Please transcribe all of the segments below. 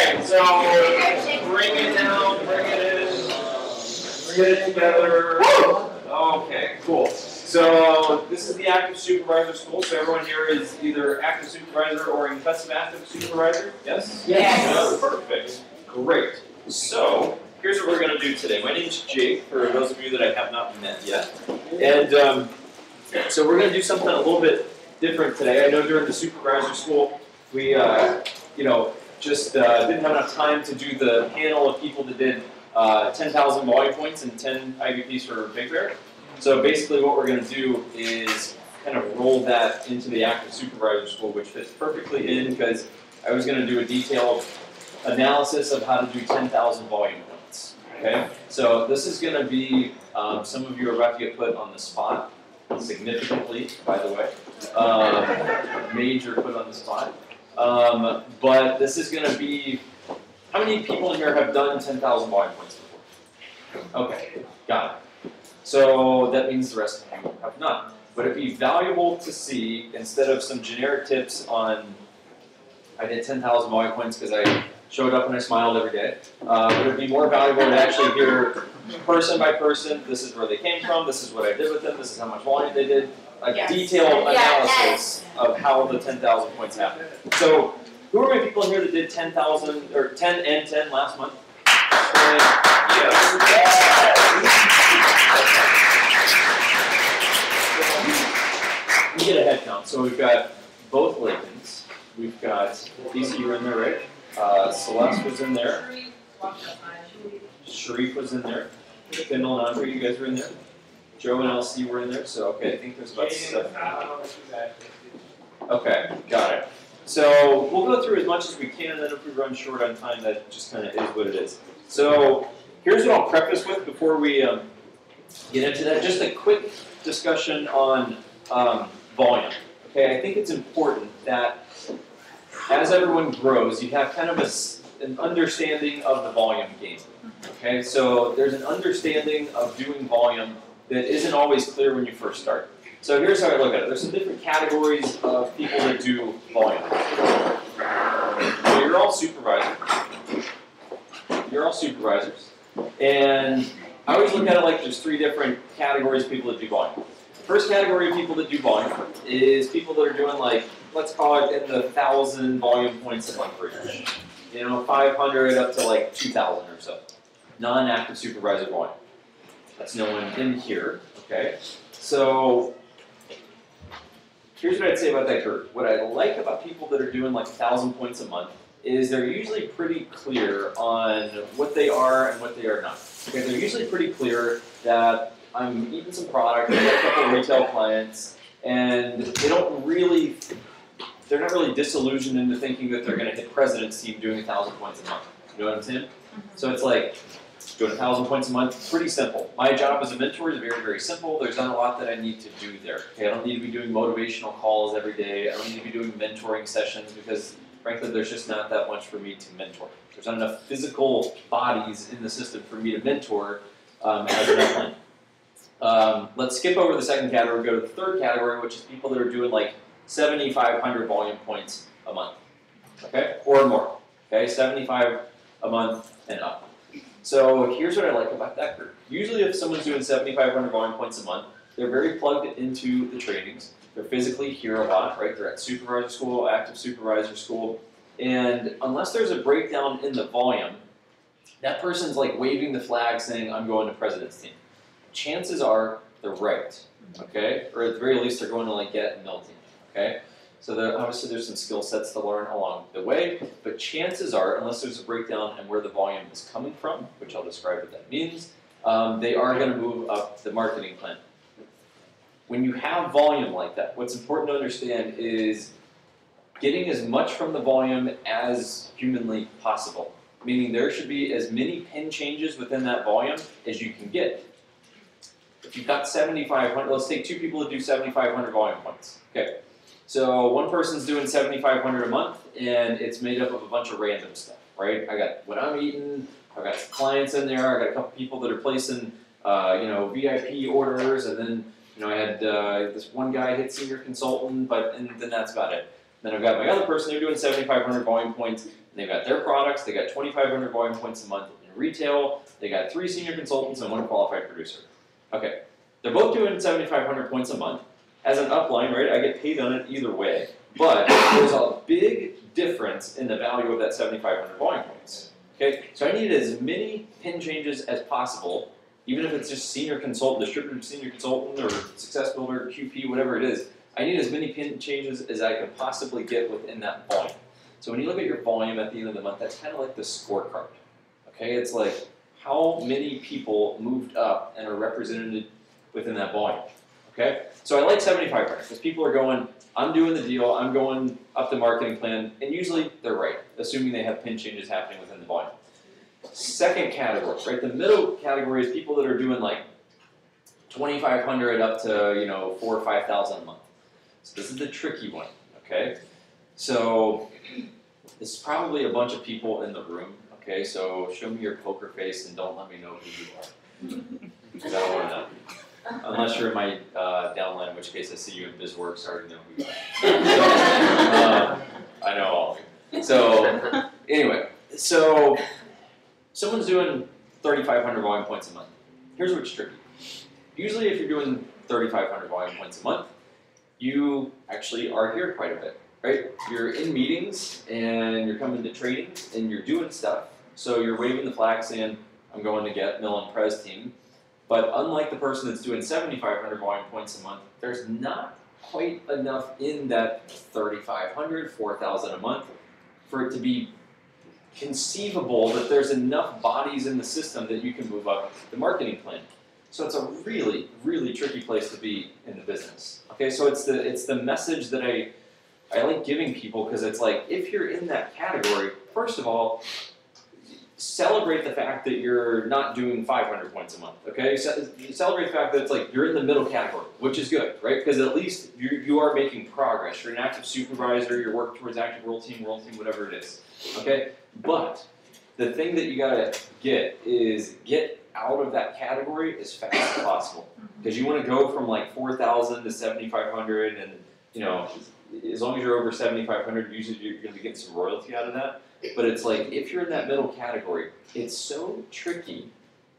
Okay, so bring it down, bring it in, get it together. Okay, cool. So this is the active supervisor school. So everyone here is either active supervisor or intensive active supervisor. Yes? Yes. Perfect. Great. So here's what we're going to do today. My name's Jake, for those of you that I have not met yet. And so we're going to do something a little bit different today. I know during the supervisor school, we just didn't have enough time to do the panel of people that did 10,000 volume points and 10 IVPs for Big Bear. So basically what we're going to do is kind of roll that into the active supervisor school, which fits perfectly in because I was going to do a detailed analysis of how to do 10,000 volume points. Okay, so this is going to be, some of you are about to get put on the spot, significantly, by the way, major put on the spot. But this is going to be, how many people in here have done 10,000 volume points before? Okay, got it. So that means the rest of you have not. But it'd be valuable to see, instead of some generic tips on, I did 10,000 volume points because I showed up and I smiled every day, but it'd be more valuable to actually hear person by person, this is where they came from, this is what I did with them, this is how much volume they did, a detailed analysis of how the 10,000 points happened. So, who are my people in here that did 10,000, or 10 and 10 last month? We get a head count. So we've got both Lakins. We've got DC, you were in there, right? Celeste was in there. Sharif was in there. Kendall and Andre, you guys were in there. Joe and LC were in there. So okay, I think there's about 7. Okay, got it. So we'll go through as much as we can, and then if we run short on time, that just kind of is what it is. So here's what I'll preface with before we get into that. Just a quick discussion on volume. Okay, I think it's important that as everyone grows, you have kind of an understanding of the volume game. Okay, so there's an understanding of doing volume that isn't always clear when you first start. So here's how I look at it. There's some different categories of people that do volume. So you're all supervisors. You're all supervisors. And I always look at it like there's 3 different categories of people that do volume. The first category of people that do volume is people that are doing, like, let's call it in the 1,000 volume points a month range. 500 up to like 2,000 or so. Non-active supervisor volume. That's no one in here, okay? So here's what I'd say about that group. What I like about people that are doing like 1,000 points a month is they're usually pretty clear on what they are and what they are not. Okay, they're usually pretty clear that I'm eating some product, I've got a couple of retail clients, and they're not really disillusioned into thinking that they're going to hit president's team doing 1,000 points a month. You know what I'm saying? So it's like, doing 1,000 points a month, pretty simple. My job as a mentor is very, very simple. There's not a lot that I need to do there. Okay, I don't need to be doing motivational calls every day. I don't need to be doing mentoring sessions because, frankly, there's just not that much for me to mentor. There's not enough physical bodies in the system for me to mentor as an upline. Let's skip over the second category, go to the third category, which is people that are doing like 7,500 volume points a month, okay, or more. Okay, 75 a month and up. So here's what I like about that group. Usually if someone's doing 7,500 volume points a month, they're very plugged into the trainings. They're physically here a lot, right? They're at supervisor school, active supervisor school. And unless there's a breakdown in the volume, that person's like waving the flag saying, I'm going to president's team. Chances are they're right, okay? Or at the very least, they're going to like get mill team, okay? So obviously there's some skill sets to learn along the way, but chances are, unless there's a breakdown and where the volume is coming from, which I'll describe what that means, they are going to move up the marketing plan. When you have volume like that, what's important to understand is getting as much from the volume as humanly possible. Meaning there should be as many pin changes within that volume as you can get. If you've got 7,500, let's take 2 people that do 7,500 volume points. Okay. So one person's doing 7,500 a month, and it's made up of a bunch of random stuff, right? I got what I'm eating, I've got some clients in there, I got a couple people that are placing, VIP orders, and then, I had this one guy hit senior consultant, and then that's about it. Then I've got my other person, they're doing 7,500 volume points, and they've got their products, they got 2,500 volume points a month in retail, they got 3 senior consultants and 1 qualified producer. Okay, they're both doing 7,500 points a month. As an upline, right, I get paid on it either way, but there's a big difference in the value of that 7,500 volume points. Okay, so I need as many pin changes as possible, even if it's just senior consultant, distributor senior consultant, or success builder, QP, whatever it is. I need as many pin changes as I can possibly get within that volume. So when you look at your volume at the end of the month, that's kind of like the scorecard. Okay, it's like how many people moved up and are represented within that volume. Okay, so I like 7,500 because people are going, I'm doing the deal, I'm going up the marketing plan, and usually they're right, assuming they have pin changes happening within the volume. Second category, right? The middle category is people that are doing like 2,500 up to 4,000 or 5,000 a month. So this is the tricky one, okay? So this is probably a bunch of people in the room, okay? So show me your poker face and don't let me know who you are, because I don't want to know. Unless you're in my downline, in which case I see you in BizWorks, I already know who you are. I know all of you. So anyway, so someone's doing 3,500 volume points a month. Here's what's tricky. Usually if you're doing 3,500 volume points a month, you actually are here quite a bit, right? You're in meetings and you're coming to training and you're doing stuff. So you're waving the flag saying, I'm going to get Mill and Prez team. But unlike the person that's doing 7,500 volume points a month, there's not quite enough in that 3,500, 4,000 a month for it to be conceivable that there's enough bodies in the system that you can move up the marketing plan. So it's a really, really tricky place to be in the business. Okay, so it's the message that I like giving people, because it's like, if you're in that category, first of all, celebrate the fact that you're not doing 500 points a month, okay? Celebrate the fact that it's like you're in the middle category, which is good, right? Because at least you are making progress. You're an active supervisor, you're working towards active world team, whatever it is, okay? But the thing that you gotta get is get out of that category as fast as possible. Because you wanna go from like 4,000 to 7,500, and as long as you're over 7,500, usually you're gonna be getting some royalty out of that. But it's like, if you're in that middle category, it's so tricky,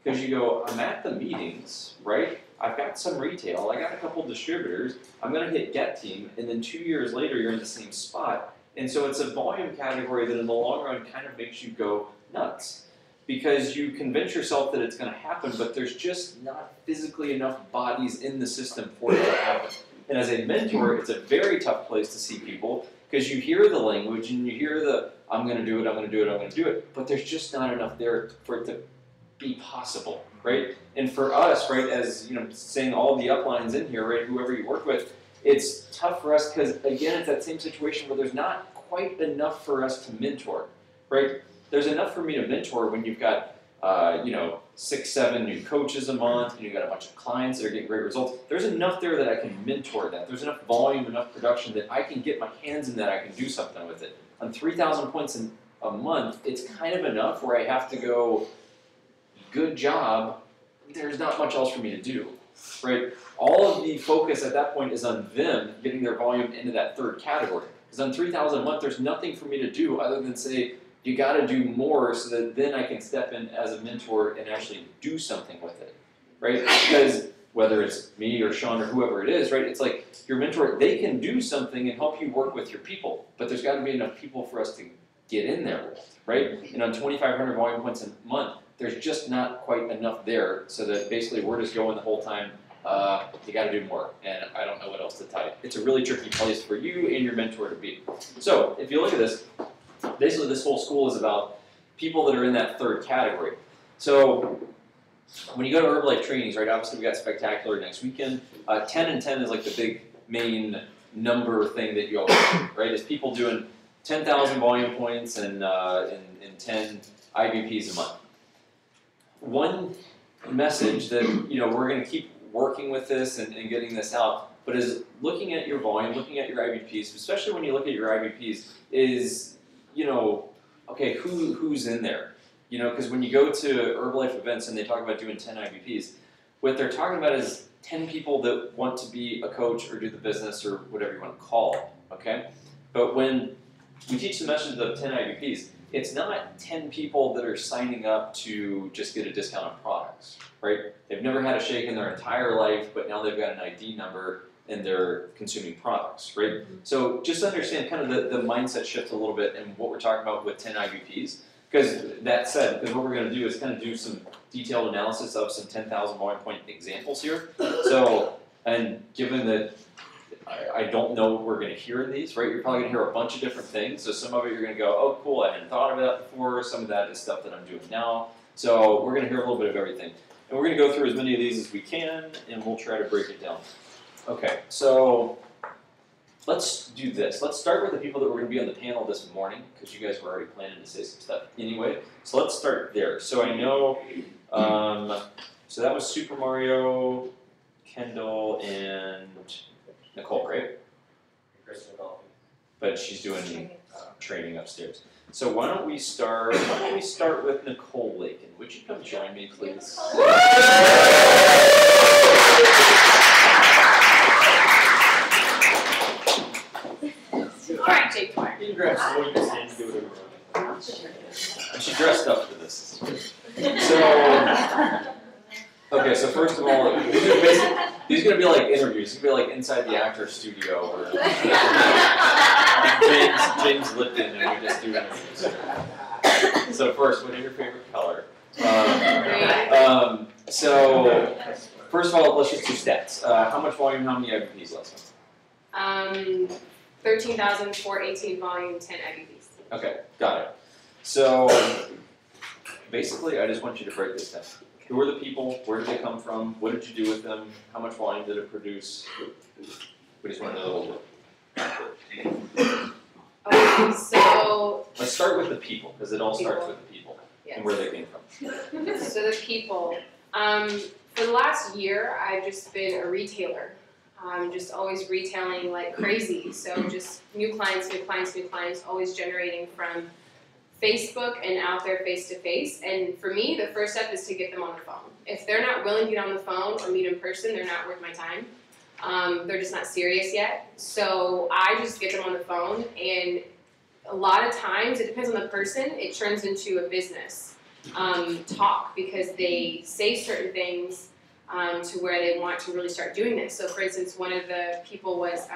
because you go, I'm at the meetings, right? I've got some retail, I got a couple distributors, I'm gonna hit get team, and then 2 years later you're in the same spot. And so it's a volume category that in the long run kind of makes you go nuts, because you convince yourself that it's gonna happen, but there's just not physically enough bodies in the system for it to happen. And as a mentor, it's a very tough place to see people, because you hear the language and you hear the, I'm gonna do it, I'm gonna do it, I'm gonna do it, but there's just not enough there for it to be possible, right? And for us, right, as saying all the uplines in here, right, whoever you work with, it's tough for us because, again, it's that same situation where there's not quite enough for us to mentor, right? There's enough for me to mentor when you've got 6, 7 new coaches a month, and you've got a bunch of clients that are getting great results. There's enough there that I can mentor that. There's enough volume, enough production that I can get my hands in that, I can do something with it. On 3,000 points in a month, it's kind of enough where I have to go, good job, there's not much else for me to do, right? All of the focus at that point is on them getting their volume into that third category. Because on 3,000 a month, there's nothing for me to do other than say, you got to do more so that then I can step in as a mentor and actually do something with it, right? Because whether it's me or Sean or whoever it is, right, it's like your mentor, they can do something and help you work with your people, but there's got to be enough people for us to get in there with, right? And on 2,500 volume points a month, there's just not quite enough there, so that basically we're just going the whole time, you got to do more, and I don't know what else to tell you. It's a really tricky place for you and your mentor to be. So if you look at this, basically this whole school is about people that are in that third category. So when you go to Herbalife trainings, right, obviously we got Spectacular next weekend. 10 and 10 is like the big main number thing that you always do, right? Is people doing 10,000 volume points and 10 IBPs a month. One message that we're going to keep working with this and getting this out, but is looking at your volume, looking at your IBPs, especially when you look at your IBPs, is okay, who's in there? Because when you go to Herbalife events and they talk about doing 10 IBPs, what they're talking about is 10 people that want to be a coach or do the business or whatever you want to call it, okay? But when we teach the message of 10 IBPs, it's not 10 people that are signing up to just get a discount on products, right? They've never had a shake in their entire life, but now they've got an ID number and they're consuming products, right? So just understand kind of the mindset shift a little bit and what we're talking about with 10 IBPs. Because that said, because what we're going to do is kind of do some detailed analysis of some 10,000 volume point examples here. So, and given that I don't know what we're going to hear in these, right? You're probably going to hear a bunch of different things. So some of it you're going to go, oh, cool, I hadn't thought of that before. Some of that is stuff that I'm doing now. So we're going to hear a little bit of everything. And we're going to go through as many of these as we can, and we'll try to break it down. Okay, so let's do this. Let's start with the people that were going to be on the panel this morning, because you guys were already planning to say some stuff anyway. So let's start there. So I know, so that was Super Mario, Kendall, and Nicole, right? Kristen Golfing. But she's doing training upstairs. So why don't we start with Nicole Lakin? Would you come join me, please? All right, Jake. You can grab some more, you can do whatever you want. And she dressed up for this. So, okay, so first of all, these are going to be like interviews. It's going to be like inside the actor's studio or James Lipton, and we just do interviews. So first, what is your favorite color? So first of all, let's just do stats. How much volume, how many IBPs last month? 13,418 volume, 10 IBPs. Okay, got it. So basically, I just want you to break this down. Who are the people? Where did they come from? What did you do with them? How much volume did it produce? We just want to know a little bit. Okay, so Let's start with the people, because it all starts with the people and where they came from. So the people. For the last year, I've just been a retailer. Just always retailing like crazy. So just new clients, new clients, new clients, always generating from Facebook and out there face to face. And for me, the first step is to get them on the phone. If they're not willing to get on the phone or meet in person, they're not worth my time. They're just not serious yet. So I just get them on the phone, and a lot of times, it depends on the person, it turns into a business talk, because they say certain things to where they want to really start doing this. So for instance, one of the people was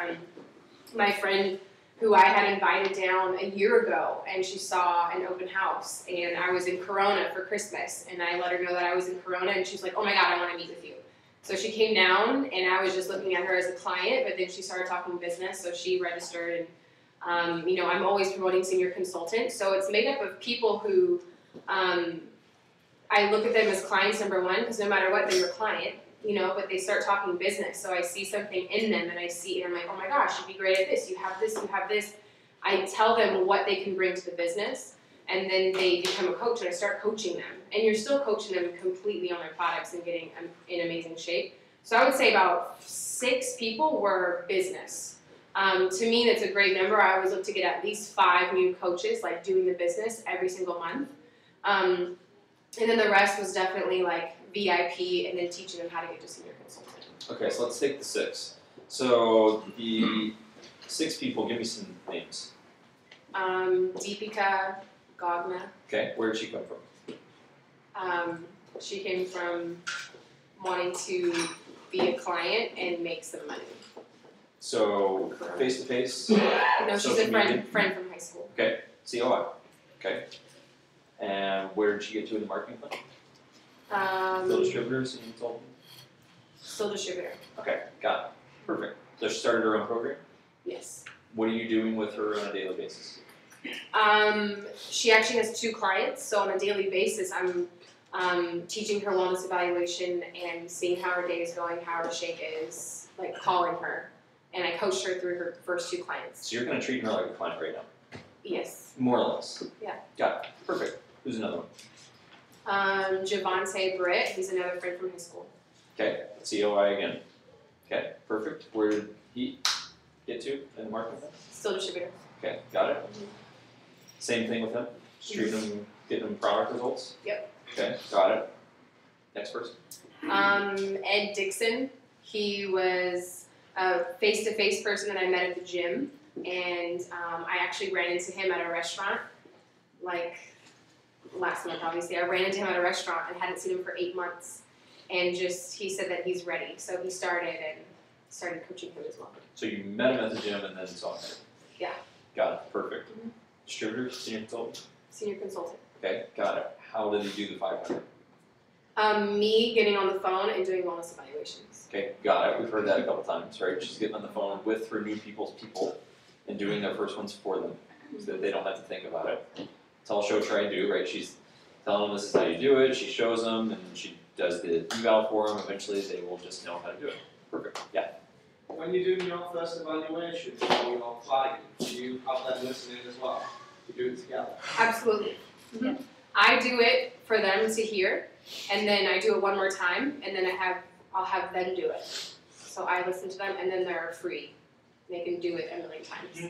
my friend who I had invited down a year ago, and she saw an open house, and I was in Corona for Christmas, and I let her know that I was in Corona, and she's like, oh my God, I want to meet with you. So she came down, and I was just looking at her as a client, but then she started talking business, so she registered, and you know, I'm always promoting senior consultant, so it's made up of people who, I look at them as clients, number one, because no matter what, they're your client, you know, but they start talking business, so I see something in them, and I see, and I'm like, oh my gosh, you'd be great at this, you have this, you have this. I tell them what they can bring to the business, and then they become a coach, and I start coaching them. And you're still coaching them completely on their products and getting them in amazing shape. So I would say about 6 people were business. To me, that's a great number. I always look to get at least 5 new coaches, like doing the business every single month. And then the rest was definitely like VIP, and then teaching them how to get to senior consultant. Okay, so let's take the 6. So the 6 people, give me some names. Deepika Gogna. Okay, where did she come from? She came from wanting to be a client and make some money. So face to face? No, she's a friend from high school. Okay, COI. Okay. And where did she get to in the marketing plan? Still distributors and consultant? Still distributor. Okay, got it. Perfect. So she started her own program? Yes. What are you doing with her on a daily basis? She actually has 2 clients, so on a daily basis I'm teaching her wellness evaluation and seeing how her day is going, how her shake is, like calling her. And I coached her through her first 2 clients. So you're kind of treating her like a client right now? Yes. More or less? Yeah. Got it. Perfect. Who's another one? Javante Britt, he's another friend from high school. Okay, COI again. Okay, perfect. Where did he get to in the marketing plan? Still distributor. Okay, got it. Same thing with him? Just treating him, getting him product results? Yep. Okay, got it. Next person? Ed Dixon, he was a face-to-face person that I met at the gym. and I actually ran into him at a restaurant, like last month obviously. I ran into him at a restaurant and hadn't seen him for 8 months, and just, he said that he's ready, so he started coaching him as well. So you met him at the gym and then saw him? Yeah. Got it, perfect. Distributor, senior consultant? Senior consultant. Okay, got it. How did he do the 500? Me getting on the phone and doing wellness evaluations. Okay, got it. We've heard that a couple times, right? She's getting on the phone with her new people's people and doing their first ones for them so that they don't have to think about it. Tell, show, try, do, right? She's telling them this is how you do it. She shows them and she does the eval for them. Eventually they will just know how to do it. Perfect, yeah. When you're doing your first evaluation for your client, do you have them listening as well? You do it together? Absolutely. I do it for them to hear, and then I do it one more time, and then I'll have them do it. So I listen to them, and then they're free. They can do it a million times.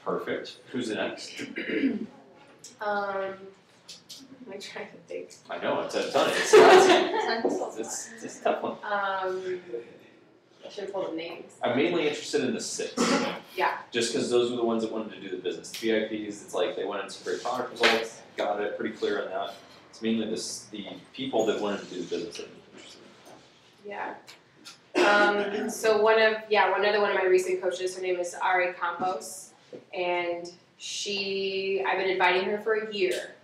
Perfect. Who's the next? I'm trying to think. I know, it's a ton. It's a tough one. I should have pulled the names. I'm mainly interested in the 6. Yeah. Just because those were the ones that wanted to do the business. The VIPs, it's like they wanted some great product results, got it, pretty clear on that. It's mainly the people that wanted to do the business that I'm interested in. Yeah. So one other one of my recent coaches, her name is Ari Campos, and I've been inviting her for a year.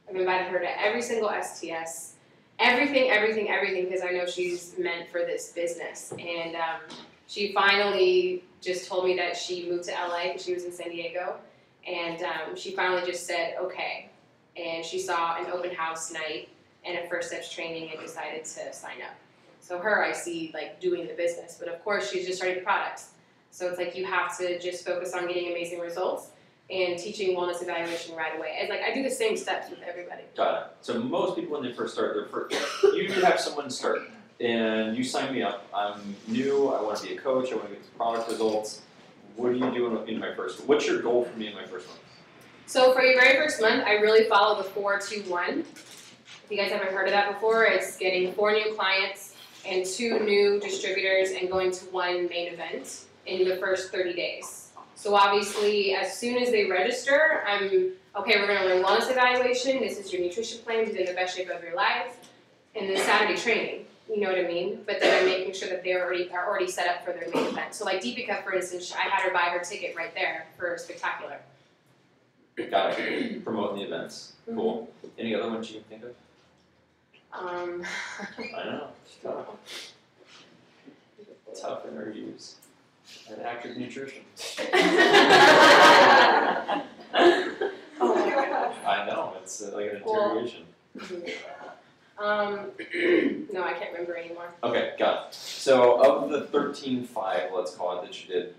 I've invited her to every single STS. Everything, because I know she's meant for this business. And she finally just told me that she moved to LA because she was in San Diego. And she finally just said, okay. And she saw an open house night and a first steps training and decided to sign up. So her, I see like doing the business. But of course, she's just starting the products. So it's like you have to just focus on getting amazing results and teaching wellness evaluation right away. It's like I do the same steps with everybody. Got it. So most people when they first start, you have someone start and you sign me up. I'm new, I want to be a coach, I want to get the product results. What do you do in my first one? What's your goal for me in my first one? So for your very first month, I really follow the 4-2-1. If you guys haven't heard of that before, it's getting 4 new clients and 2 new distributors and going to 1 main event in the first 30 days. So obviously, as soon as they register, okay, we're gonna learn wellness evaluation, this is your nutrition plan to be in the best shape of your life, and then Saturday training, you know what I mean? But then I'm making sure that they are already set up for their main event. So like Deepika, for instance, I had her buy her ticket right there for Spectacular. Got it. Promoting the events. Cool. Any other ones you can think of? I know, it's tough. Tough interviews. And active nutrition. Oh my gosh. I know, it's like an interrogation. No, I can't remember anymore. Okay, got it. So of the 13.5, let's call it, that you did,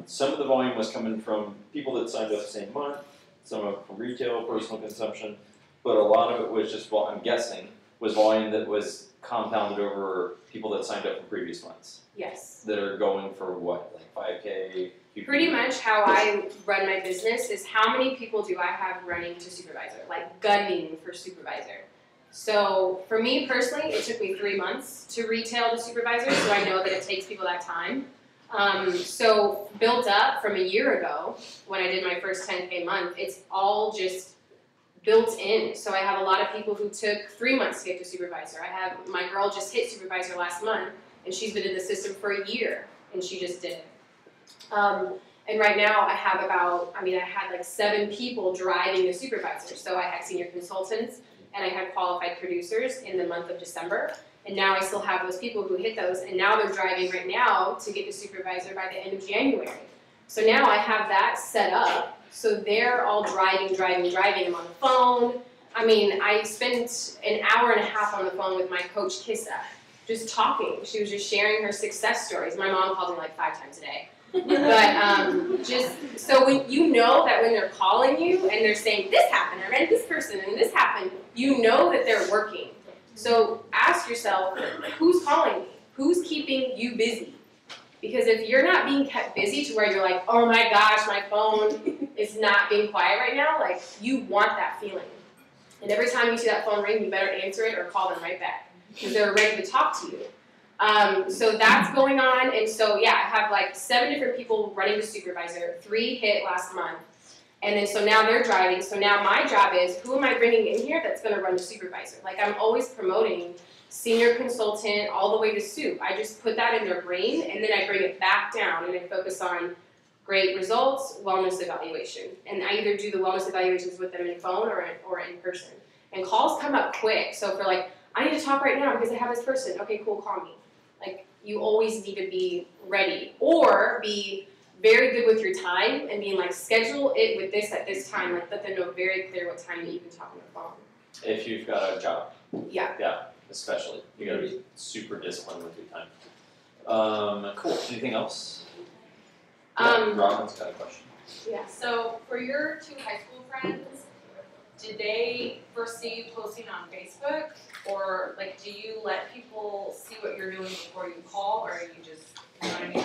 some of the volume was coming from people that signed up the same month, some of it from retail, personal consumption, but a lot of it was just, well, I'm guessing, was volume that was compounded over people that signed up from previous months. Yes. That are going for what, like 5K? Pretty much how I run my business is how many people do I have running to Supervisor, like gunning for Supervisor. So for me personally, it took me 3 months to retail to Supervisor, so I know that it takes people that time. So built up from a year ago, when I did my first 10K month, it's all just built in. So I have a lot of people who took 3 months to get to Supervisor. I have, my girl just hit Supervisor last month, and she's been in the system for a year, and she just did it. And right now I have I had like 7 people driving the Supervisor. So I had senior consultants, and I had qualified producers in the month of December. And now I still have those people who hit those, and now they're driving right now to get to Supervisor by the end of January. So now I have that set up, so they're all driving. I'm on the phone. I mean, I spent an hour and a half on the phone with my coach, Kissa, just talking. She was just sharing her success stories. My mom calls me like 5 times a day. But just, so when you know that when they're calling you and they're saying, this happened, I met this person and this happened, you know that they're working. So ask yourself, who's calling me? Who's keeping you busy? Because if you're not being kept busy to where you're like, oh my gosh, my phone is not being quiet right now, like you want that feeling. And every time you see that phone ring, you better answer it or call them right back because they're ready to talk to you. So that's going on, and so yeah, I have like 7 different people running the supervisor. 3 hit last month, and then so now they're driving. So now my job is, who am I bringing in here that's going to run the supervisor? Like I'm always promoting senior consultant all the way to soup. I just put that in their brain, and then I bring it back down, and I focus on great results, wellness evaluation, and I either do the wellness evaluations with them in phone or in person. And calls come up quick. So for like, I need to talk right now because I have this person. Okay, cool, call me. Like, you always need to be ready, or be very good with your time and being like, schedule it with this at this time. Like, let them know very clear what time that you can talk on the phone. If you've got a job. Yeah. Yeah, especially. You gotta be super disciplined with your time. Cool. Anything else? Robin's got a question. Yeah. So for your 2 high school friends, did they first see you posting on Facebook, or like do you let people see what you're doing before you call, or you just, you know what I mean?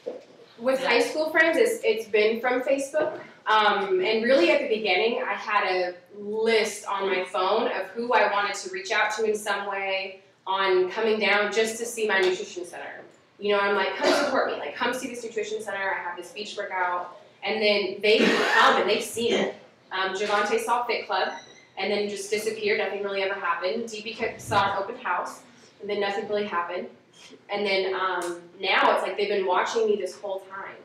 Like, With high school friends, it's been from Facebook. And really at the beginning, I had a list on my phone of who I wanted to reach out to in some way on coming down just to see my nutrition center. You know, I'm like, come support me, like come see this nutrition center, I have this beach workout. And then they come and they've seen it. Javante saw Fit Club and then just disappeared, nothing really ever happened. DB saw an open house and then nothing really happened. And then now it's like they've been watching me this whole time.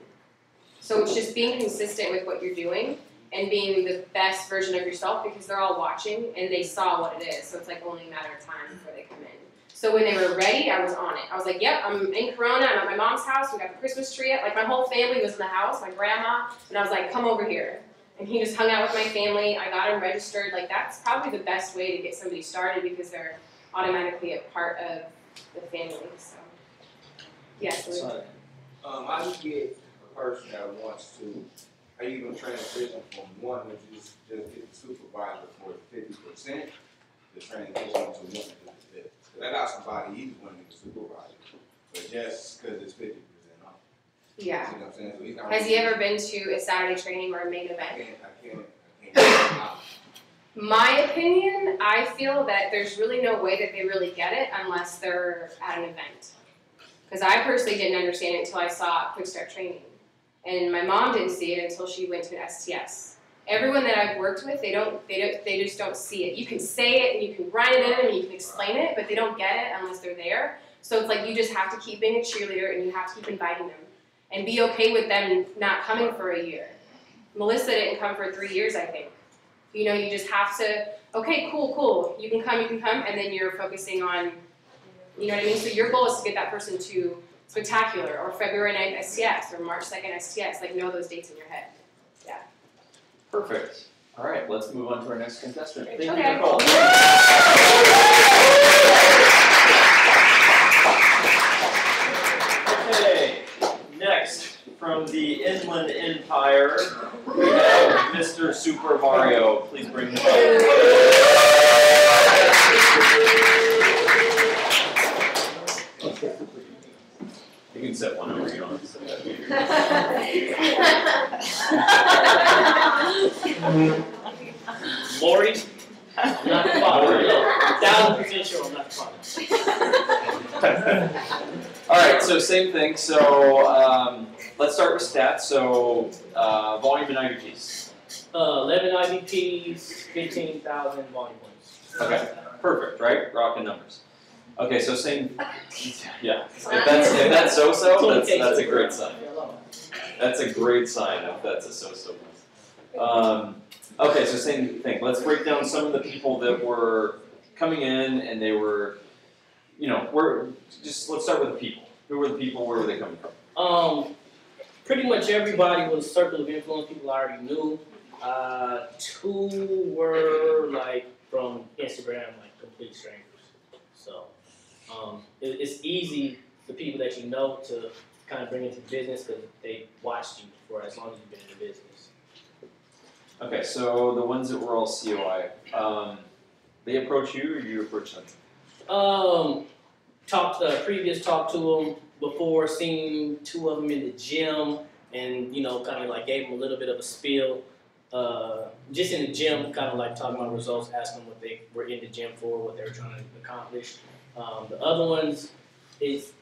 So it's just being consistent with what you're doing and being the best version of yourself, because they're all watching and they saw what it is. So it's like only a matter of time before they come in. So when they were ready, I was on it. I was like, yep, I'm in Corona, I'm at my mom's house, we got the Christmas tree up. Like my whole family was in the house, my grandma, and I was like, come over here. And he just hung out with my family. I got him registered. Like that's probably the best way to get somebody started, because they're automatically a part of the family. So yes. I just get a person that wants to, I even transition from one to just get the supervisor for 50%, the transition to one to the 50. I got somebody, he's wanting to supervise, but just because it's 50% off. Yeah. You know what I'm saying? So he's not Has he ever been to a Saturday training or a main event? I can't. My opinion, I feel that there's really no way that they really get it unless they're at an event. Because I personally didn't understand it until I saw Quick Start Training. And my mom didn't see it until she went to an STS. Everyone that I've worked with, they just don't see it. You can say it and you can write it in and you can explain it, but they don't get it unless they're there. So it's like you just have to keep being a cheerleader and you have to keep inviting them. And be okay with them not coming for a year. Melissa didn't come for 3 years, I think. You know, you just have to, okay, cool, you can come, and then you're focusing on, you know what I mean? So your goal is to get that person to Spectacular, or February 9th STS, or March 2nd STS, like know those dates in your head. Yeah. Perfect. All right, let's move on to our next contestant. Thank you, Okay. Nicole. Okay, next from the Inland Empire, we have Mr. Super Mario. Please bring him up. You can set one over, you don't have to set that here. Lori, not the father. 1,000% sure I'm not the father. All right, so same thing. So let's start with stats. So volume and IVPs. 11 IVPs, 15,000 volume points. Okay, perfect, right? Rocking numbers. Okay, so same. Yeah, if that's so-so, that's a great sign. That's a great sign if that's a so-so. Okay, so same thing. Let's break down some of the people that were coming in and they were, you know, let's start with the people. Who were the people? Where were they coming from? Pretty much everybody was circle of influence, people I already knew. 2 were like from Instagram, like complete strangers. So it's easy for people that you know to kind of bring into the business because they watched you for as long as you've been in the business. Okay, so the ones that were all COI, they approach you or you approach them? Talked to them before, seen 2 of them in the gym, and you know, kind of like gave them a little bit of a spiel. Just in the gym, kind of like talking about results, asking them what they were in the gym for, what they were trying to accomplish. The other ones, is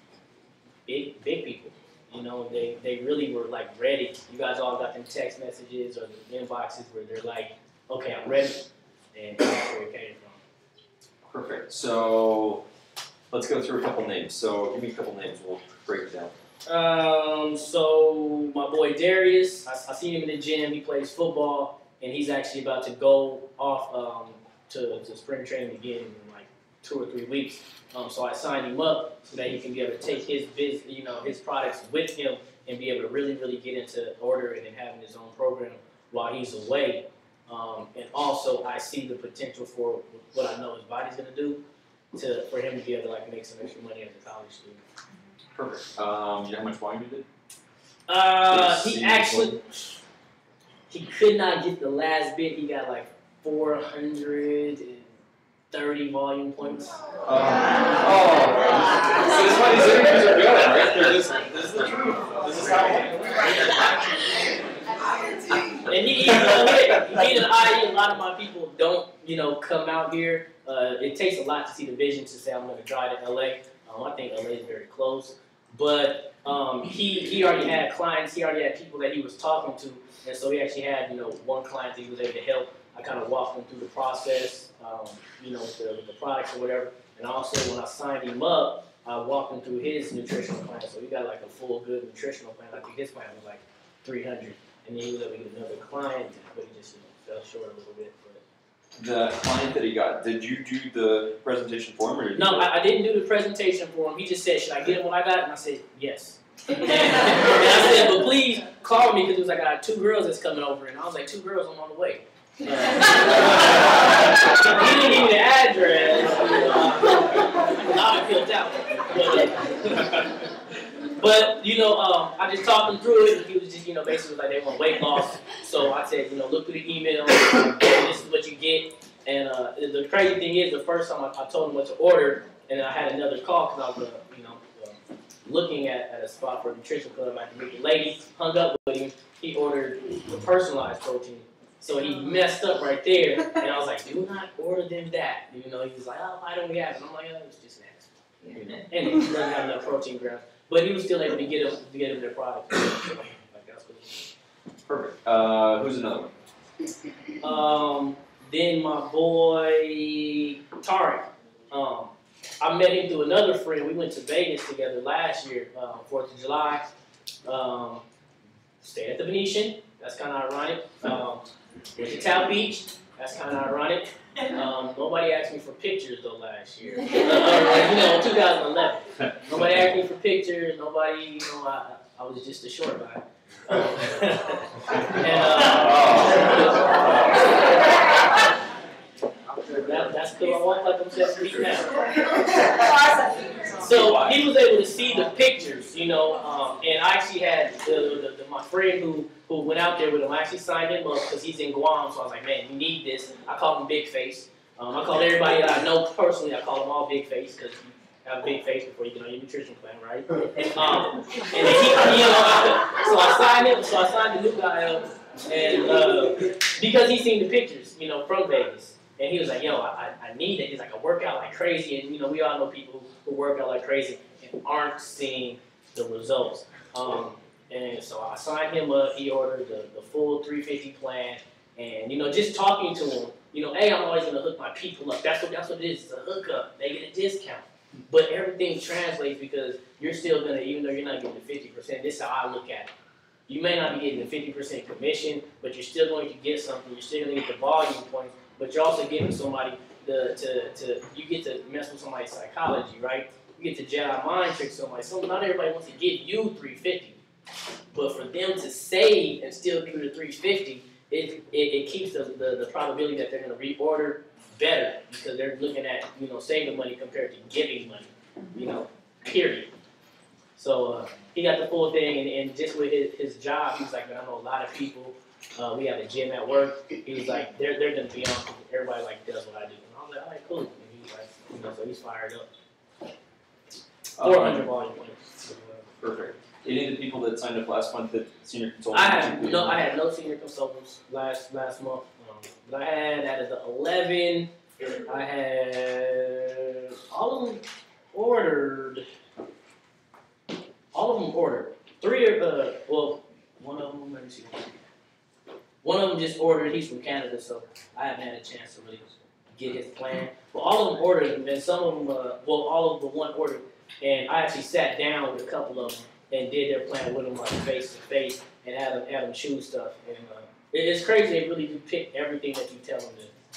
big people. You know, they really were like ready. You guys all got them text messages or the inboxes where they're like, okay, I'm ready, and that's where it came from. Perfect. So let's go through a couple names. So give me a couple names. We'll break it down. So my boy Darius, I seen him in the gym. He plays football, and he's actually about to go off to spring training again in like 2 or 3 weeks. So I signed him up so that he can be able to take his products with him and be able to really get into ordering and having his own program while he's away. And also I see the potential for what I know his body's gonna do for him to be able to like make some extra money as a college student. Perfect. You know how much volume you did? He actually he could not get the last bit. He got like 430 volume points. So this is why these interviews are good, right? This is the truth. This is how. And he an IE. A lot of my people don't, come out here. It takes a lot to see the vision to say I'm going to drive to LA. I think LA is very close, but he already had clients. He already had people that he was talking to, and so he actually had one client that he was able to help. I kind of walked him through the process, the products or whatever. And also when I signed him up, I walked him through his nutritional plan. So he got like a full good nutritional plan. I think his plan was like 300, and then he was able to get another client, but he just fell short a little bit. The client that he got, did you do the presentation for him, or did No, I didn't do the presentation for him. He just said, "Should I get him what I got?" And I said, "Yes." And I said, "But please call me," because it was like I got 2 girls that's coming over, and I was like, 2 girls, I'm on the way. He didn't give me the address. I filled out. But I just talked him through it. He was just, basically like they want weight loss. So I said, look through the email. This is what you get. And the crazy thing is, the first time I told him what to order, and I had another call because I was, looking at a spot for a nutrition club. I could meet the lady, hung up with him. He ordered the personalized protein. So he messed up right there, and I was like, "Do not order them that." He was like, "Oh, why don't we have it?" I'm like, "Oh, it's just nasty." And he doesn't have enough protein grams, but he was still able to get them their product. Like that's cool. Perfect. Who's another one? Then my boy Tarek. I met him through another friend. We went to Vegas together last year, 4th of July. Stayed at the Venetian. That's kind of ironic. Went to Tal Beach. That's kind of ironic. Nobody asked me for pictures though last year. 2011. Nobody asked me for pictures. Nobody, I was just a short guy. That's cool. I walk like I'm 7 feet now. So he was able to see the pictures, and I actually had my friend who went out there with him. I actually signed him up because he's in Guam, so I was like, man, you need this. I called him Big Face. I called everybody that I know personally. I call them all Big Face because you have a big face before you get on your nutrition plan, right? And then so I signed the new guy up, and because he's seen the pictures, from Vegas. And he was like, yo, I need it. He's like, I work out like crazy. And, we all know people who work out like crazy and aren't seeing the results. And so I signed him up. He ordered the full 350 plan. And, just talking to him, hey, I'm always going to hook my people up. That's what it is. It's a hookup. They get a discount. But everything translates because you're still going to, even though you're not getting the 50%, this is how I look at it. You may not be getting the 50% commission, but you're still going to get something. You're still going to get the volume points. But you're also giving somebody you get to mess with somebody's psychology, right? You get to Jedi mind trick somebody. Not everybody wants to give you 350, but for them to save and still give you the 350, it keeps the probability that they're going to reorder better because they're looking at saving money compared to giving money, period. So he got the full thing, and just with his job, he was like, man, I know a lot of people. We have a gym at work. He was like, they're going to be on. Everybody does what I do. And I was like, all right, cool. And he's like, so he's fired up. 400 volume points. Perfect. Any of the people that signed up last month that senior consultants? I had no senior consultants last month. But I had out of the 11, I had all of them ordered. ordered. One of them, let me see. One of them just ordered, he's from Canada, so I haven't had a chance to really get his plan. But all of them ordered, and some of them, all of the one ordered, and I actually sat down with a couple of them and did their plan with them like face to face and had them choose stuff. And it's crazy, they really do pick everything that you tell them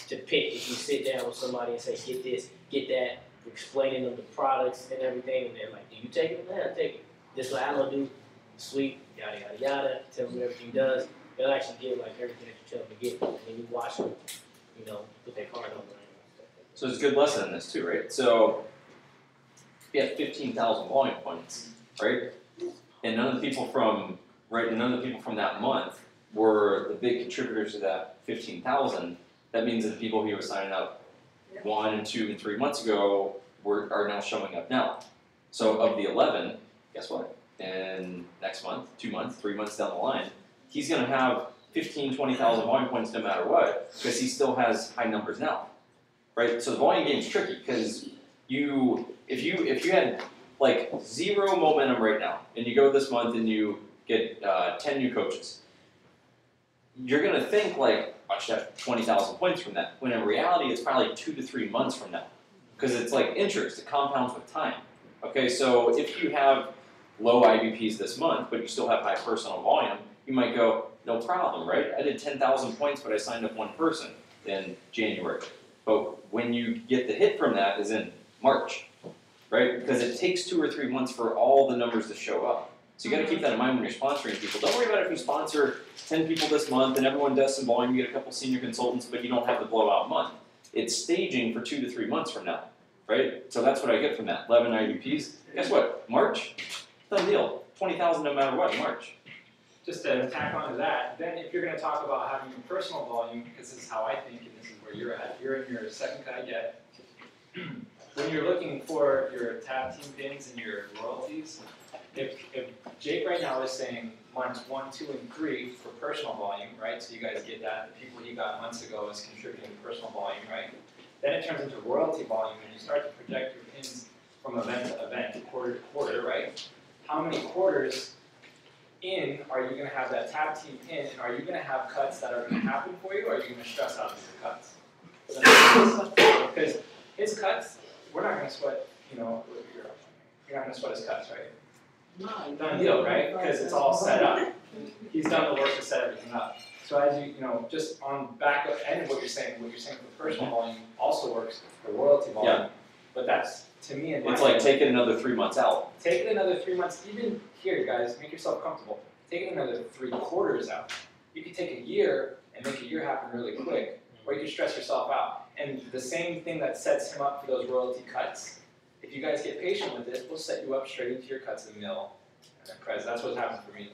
to pick. If you sit down with somebody and say, get this, get that, explaining them the products and everything, and they're like, do you take it? Yeah, I take it. Just like I don't do, sweet, yada, yada, yada, tell them what everything does. They'll actually get like everything that you tell them to get, and then you watch them, put their card on. So there's a good lesson in this too, right? So you have 15,000 volume points, right? And none of the people from that month were the big contributors to that 15,000. That means that the people who were signing up 1 and 2 and 3 months ago are now showing up now. So of the 11, guess what? In next month, 2 months, 3 months down the line, he's going to have 15, 20,000 volume points no matter what, because he still has high numbers now, right? So the volume game is tricky because if you had like 0 momentum right now, and you go this month and you get 10 new coaches, you're going to think like, I should have 20,000 points from that, when in reality it's probably 2 to 3 months from now, because it's like interest, it compounds with time. Okay, so if you have low IBPs this month, but you still have high personal volume, you might go, no problem, right? I did 10,000 points, but I signed up 1 person in January. But when you get the hit from that is in March, right? Because it takes 2 or 3 months for all the numbers to show up. So you gotta keep that in mind when you're sponsoring people. Don't worry about if you sponsor 10 people this month and everyone does some volume, you get a couple senior consultants, but you don't have the blowout month. It's staging for 2 to 3 months from now, right? So that's what I get from that, 11 IBPs. Guess what, March, done deal, 20,000 no matter what in March. Just to tack onto that, then if you're going to talk about having personal volume, because this is how I think and this is where you're at, you're in your second cut yet. When you're looking for your tab team pins and your royalties, if Jake right now is saying months 1, 2, and 3 for personal volume, right? So you guys get that. The people he got months ago is contributing to personal volume, right? Then it turns into royalty volume, and you start to project your pins from event to event, quarter to quarter, right? How many quarters in are you going to have that tab team pin, and are you going to have cuts that are going to happen for you, or are you going to stress out these cuts? Because his cuts, we're not going to sweat, you're not going to sweat his cuts, right? No. Done deal, right? Because it's all set up. He's done the work to set everything up. So as just on back end of what you're saying for personal volume also works for royalty volume. Yeah. But that's, to me, it's like take it another 3 months out. Take it another 3 months, even here, guys, make yourself comfortable. Take it another 3 quarters out. You could take a year and make a year happen really quick, or you could stress yourself out. And the same thing that sets him up for those royalty cuts, if you guys get patient with this, we'll set you up straight into your cuts in the mill. Because that's what happened for me.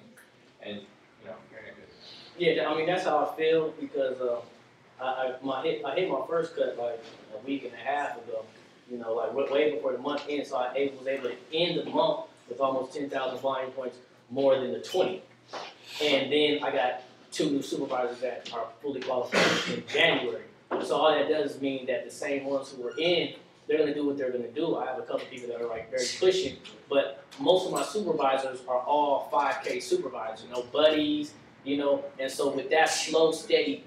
And, you're in a good. Yeah, I mean, that's how I feel because I hit my first cut like a week and a half ago. Like way before the month ended, so I was able to end the month with almost 10,000 volume points more than the 20. And then I got 2 new supervisors that are fully qualified in January. So all that does mean that the same ones who were in, they're going to do what they're going to do. I have a couple people that are like very pushing, but most of my supervisors are all 5K supervisors, buddies, and so with that slow, steady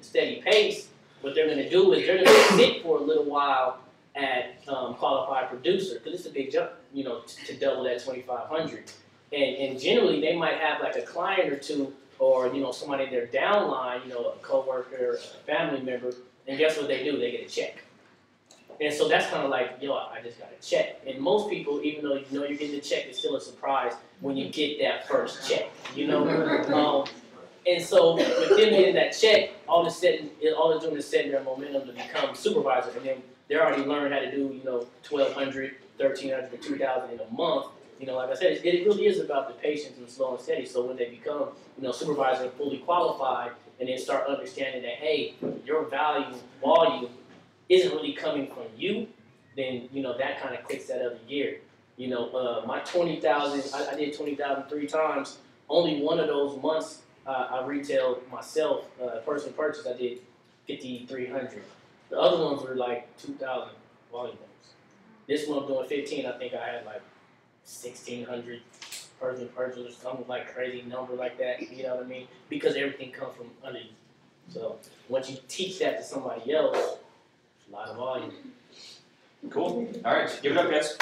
pace, what they're going to do is they're going to sit for a little while at qualified producer, because it's a big jump, to double that 2,500. And generally, they might have like a client or two, or somebody in their downline, a coworker, a family member, and guess what they do? They get a check. And so that's kind of like, I just got a check. And most people, even though you're getting the check, it's still a surprise when you get that first check, And so with them getting that check, all they're doing is setting their momentum to become supervisor, and then they're already learned how to do, 1,200, 1,300 to 2,000 in a month. Like I said, it really is about the patience and slow and steady. So when they become, supervisor and fully qualified, and then start understanding that, hey, your volume isn't really coming from you, then, that kind of clicks that other gear. My 20,000, I did 20,000 3 times. Only one of those months I retailed myself, person purchase, I did 5,300. The other ones were like 2,000 volume points. This one I'm doing 15, I think I had like 1,600. person or some like crazy number like that. You know what I mean? Because everything comes from under you. So once you teach that to somebody else, a lot of volume. Cool. All right, give it up, guys.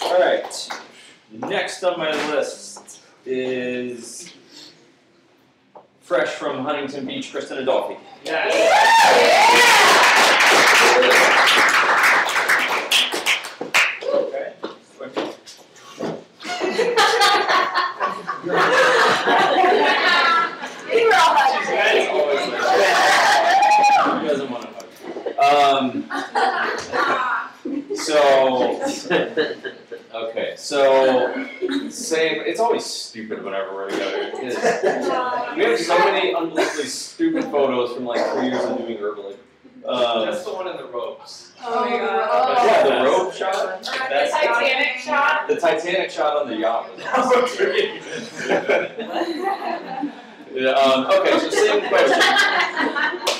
All right. Next on my list is fresh from Huntington Beach, Kristen Adolfi. Yeah. Okay. We were all like, It's always like that. Who doesn't want to hug? Okay, so same. It's always stupid whenever we're together. We have so many unbelievably stupid photos from like 3 years of doing Herbalife. That's the one in the ropes. oh my god. Yeah, the rope shot. The Titanic shot. The Titanic shot on the yacht was awesome. Okay, so same question.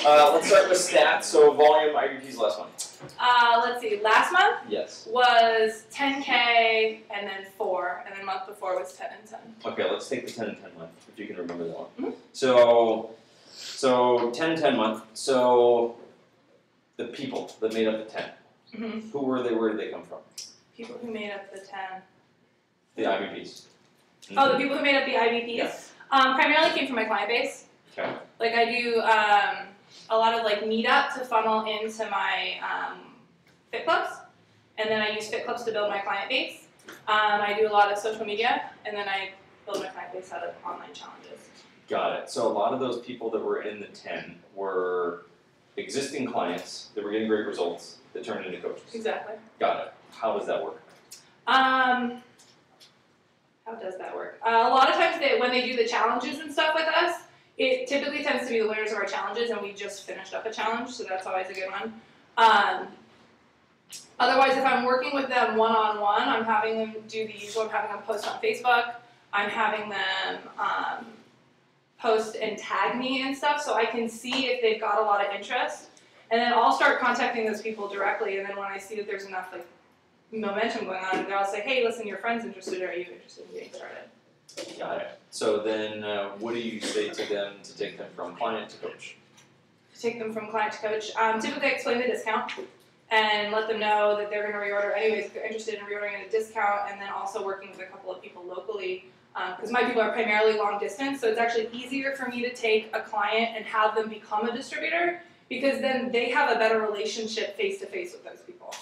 Let's start with stats. So volume, IBP's last one. Let's see, last month Yes. was 10K and then 4, and then month before was 10 and 10. Okay, let's take the 10 and 10 month, if you can remember that one. Mhm. So 10 10 month. So the people that made up the 10, Mm-hmm. who were they? Where did they come from? People who made up the 10. The IBPs. Oh, the people who made up the IBPs? Yeah. Primarily came from my client base. Okay. Like I do a lot of like meetup to funnel into my fit clubs, and then I use fit clubs to build my client base. I do a lot of social media, and then I build my client base out of online challenges. Got it. So a lot of those people that were in the 10 were existing clients that were getting great results that turned into coaches. Exactly. Got it. How does that work? How does that work? A lot of times when they do the challenges and stuff with us, it typically tends to be the winners of our challenges, and we just finished up a challenge, so that's always a good one. Otherwise, if I'm working with them one-on-one, I'm having them do the usual. I'm having them post on Facebook. I'm having them post and tag me and stuff, so I can see if they've got a lot of interest. And then I'll start contacting those people directly, and then when I see that there's enough like momentum going on, then I'll say, hey, listen, your friend's interested. Are you interested in getting started? Got it. So then what do you say to them to take them from client to coach? Take them from client to coach. Typically, I explain the discount and let them know that they're going to reorder anyways if they're interested in reordering at a discount, and then also working with a couple of people locally because my people are primarily long distance, so it's actually easier for me to take a client and have them become a distributor because then they have a better relationship face to face with those people.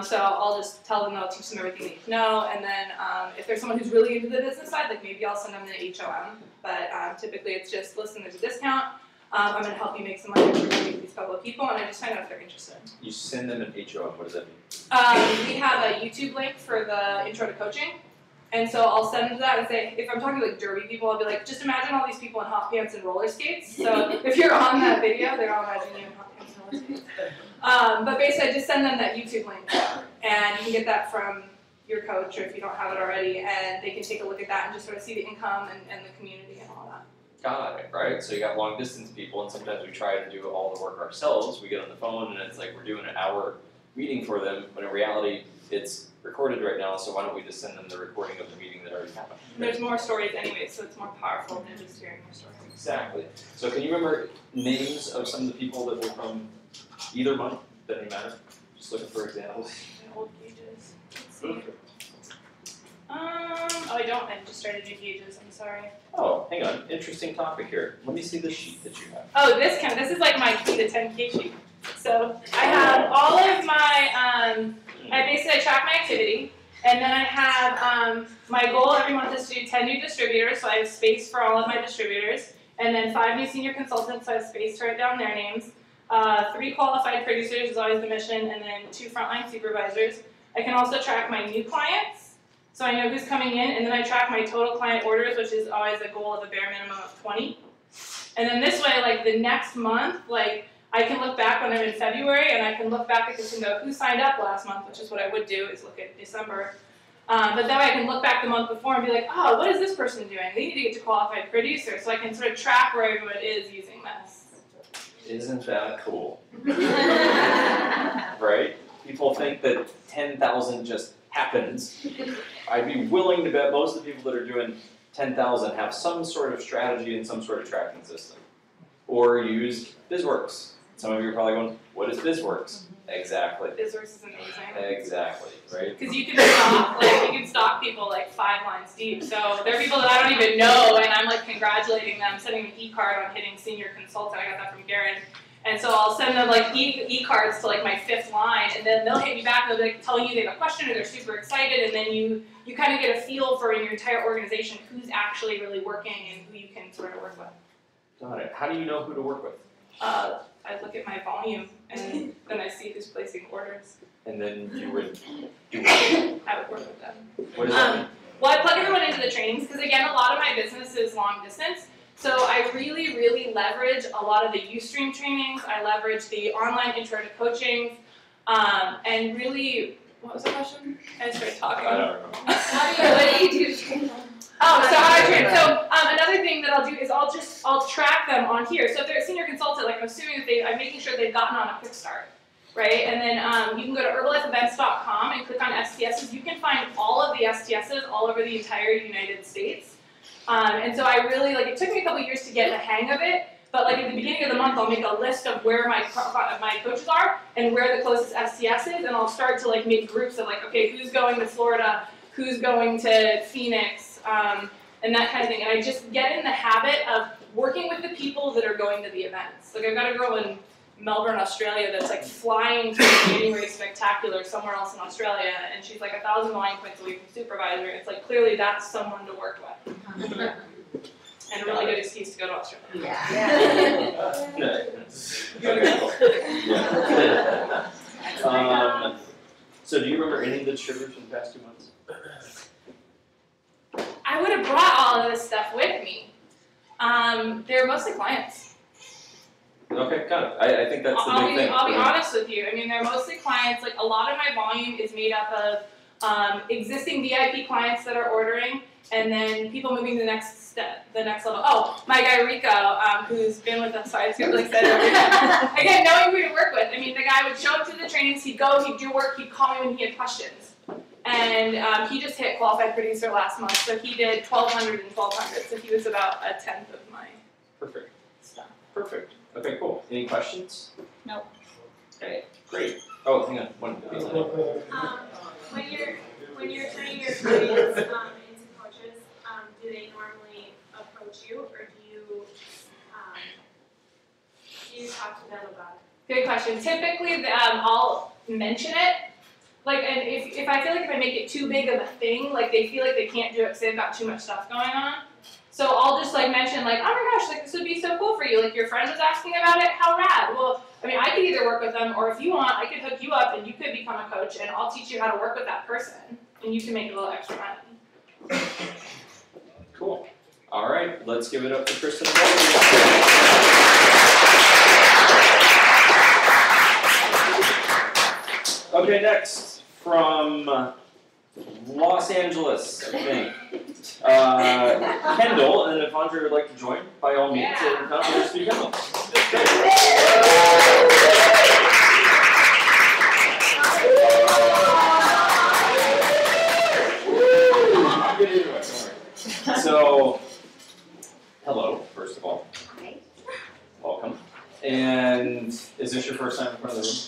So I'll just tell them, I'll teach them everything they need to know, and then if there's someone who's really into the business side, like maybe I'll send them the HOM, but typically it's just, listen, there's a discount, I'm going to help you make some money with these couple of people, and I just find out if they're interested. You send them an HOM. What does that mean? We have a YouTube link for the intro to coaching, and so I'll send them that and say, if I'm talking to like derby people, I'll be like, just imagine all these people in hot pants and roller skates. So if you're on that video, they're all imagining you in hot pants and roller skates. But basically, I just send them that YouTube link, and you can get that from your coach, or if you don't have it already, and they can take a look at that and just sort of see the income and the community and all that. Got it, right? So you got long distance people, and sometimes we try to do all the work ourselves. We get on the phone, and it's like we're doing an hour meeting for them, but in reality, it's recorded right now, so why don't we just send them the recording of the meeting that already happened? There's more stories anyway, so it's more powerful than just hearing more stories. Exactly. So can you remember names of some of the people that were from either month? Doesn't matter. Just looking for examples. My old pages. Let's see. Oh, I don't. I just started new pages. I'm sorry. Oh, hang on. Interesting topic here. Let me see the sheet that you have. Oh, this is like my key to 10K sheet. So I have all of my, I track my activity, and then I have, my goal every month is to do 10 new distributors, so I have space for all of my distributors, and then 5 new senior consultants, so I have space to write down their names. 3 qualified producers is always the mission, and then 2 frontline supervisors. I can also track my new clients, so I know who's coming in, and then I track my total client orders, which is always a goal of a bare minimum of 20. And then this way, like the next month, like I can look back when I'm in February, and I can look back at this and go, who signed up last month, which is what I would do, is look at December. But that way I can look back the month before and be like, oh, what is this person doing? They need to get to qualified producer, so I can sort of track where everyone is using this. Isn't that cool? Right? people think that 10,000 just happens. I'd be willing to bet most of the people that are doing 10,000 have some sort of strategy and some sort of tracking system. Or use BizWorks. Some of you are probably going, what is BizWorks? Exactly. BizWorks is amazing. Exactly, right? Because you can stalk people like 5 lines deep. So there are people that I don't even know, and I'm like congratulating them, sending an e-card on hitting senior consultant. I got that from Garen. And so I'll send them like e-cards to like my 5th line, and then they'll hit me back. They'll be like telling you they have a question or they're super excited, and then you kind of get a feel for in your entire organization who's actually really working and who you can sort of work with. Got it. How do you know who to work with? I look at my volume, and then I see who's placing orders. And then you would do what? I would work with them. What does that mean? Well, I plug everyone into the trainings because, again, a lot of my business is long distance. So I really, really leverage a lot of the Ustream trainings. I leverage the online intro to coaching, and really, what was the question? I started talking. I don't know. What do you do? Oh, so how I train. So another thing that I'll do is I'll track them on here. So if they're a senior consultant, like I'm assuming that I'm making sure they've gotten on a quick start, right? And then you can go to herbalifeevents.com and click on STSs. You can find all of the STSs all over the entire United States. And so I really, it took me a couple years to get the hang of it, but at the beginning of the month, I'll make a list of where my coaches are and where the closest STS is, and I'll start to make groups of okay, who's going to Florida, who's going to Phoenix, and that kind of thing. And I just get in the habit of working with the people that are going to the events. I've got a girl in Melbourne, Australia that's flying to the January Spectacular somewhere else in Australia, and she's 1,000 volume points away from Supervisor. It's clearly that's someone to work with. And a really good excuse to go to Australia. Yeah. You wanna go? Yeah. So do you remember any of the distributors from the past 2 months? I would have brought all of this stuff with me. They're mostly clients. Okay, got it. I think that's the big thing. I'll be honest with you. I mean, they're mostly clients. A lot of my volume is made up of existing VIP clients that are ordering, and then people moving to the next step, the next level. Oh, my guy Rico, who's been with us, so I just get really excited. Again, knowing who to work with. I mean, the guy would show up to the trainings, he'd go, he'd do work, he'd call me when he had questions. And he just hit qualified producer last month, so he did 1,200 and 1,200, so he was about 1/10 of my Perfect. stuff. Perfect. Okay, cool. Any questions? Nope. Okay, great. Oh, hang on. One. When you're turning your clients into coaches, do they normally approach you, or do you talk to them about it? Good question. Typically, I'll mention it. And if I feel if I make it too big of a thing, they feel they can't do it because they've got too much stuff going on. So I'll just mention oh my gosh, this would be so cool for you. Your friend was asking about it, how rad. Well, I mean, I could either work with them, or if you want, I could hook you up and you could become a coach, and I'll teach you how to work with that person, and you can make a little extra money. Cool. All right, let's give it up to Kristen. Okay, next from Los Angeles, I think. Kendall, and if Andre would like to join, by all means, come here, speak up. So, hello, first of all. Hi. Welcome. And is this your first time in front of the room?